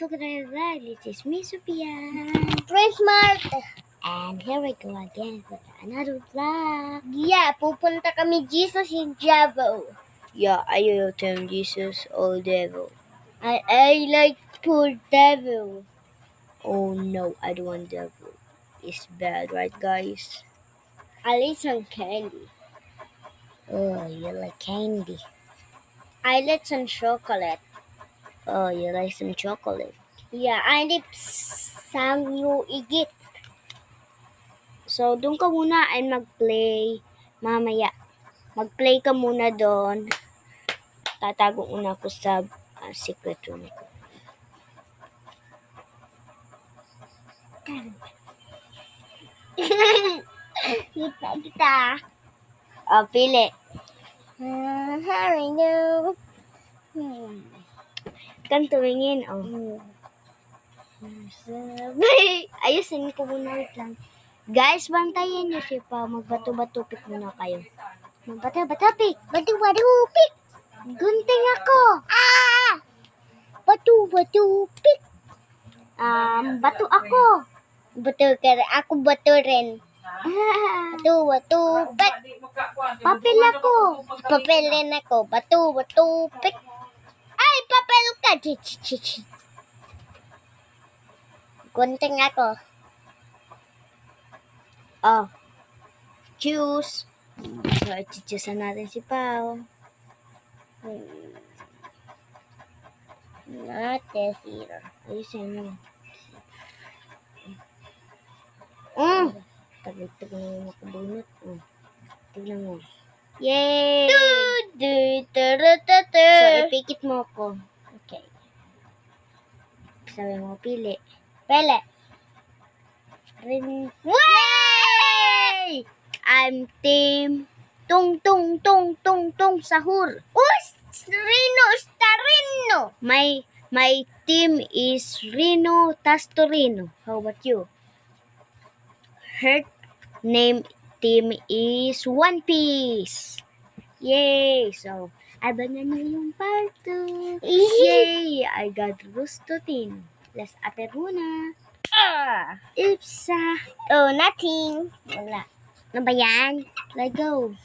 Look at that, this is me, Sophia. Prince Mart. And here we go again with another vlog. Yeah, pupunta kami Jesus in Javo. Yeah, ayaw Team Jesus or devil. I like poor devil. Oh no, I don't want devil. It's bad, right guys? I like some candy. Oh, you like candy. I like some chocolate. Oh, you like some chocolate. Yeah, I like some igit. So, doon ka muna ay mag-play mamaya. Mag-play ka muna doon. Tatago muna ako sa secret room ko. Kita. Oh, pili. Harry, no. Kang tumingin. Oh. Ayusin ko muna. Wait lang. Guys, bantayan niyo si Pa. Magbato-batupik muna kayo. Magbato-batupik. Batu-batupik. Gunting ako. Batu-batupik. Bato ako. Bato ka rin. Ako bato rin. Batu-batupik. Papel ako. Papel rin ako. Batu-batupik. Ay, papel ka. Gunting ako. Oh. Choose. So, i-choose natin si Pao. Not this either. Ayusin mo. Tagig-tag na yung makabunot. Tignan mo. Yay! So, ipikit mo ako. Okay. Sabi mo, pili. Pele. Yay! I'm team tung tung tung tung tung sahur. Rino Starino. My team is Rino Tastorino. How about you? Her name team is One Piece. Yay! So, abangan niyo yung part 2. Yay! I got Rustotin. Let's ater muna. Ipsa. Oh, nothing. Wala. Ano ba yan? Let go.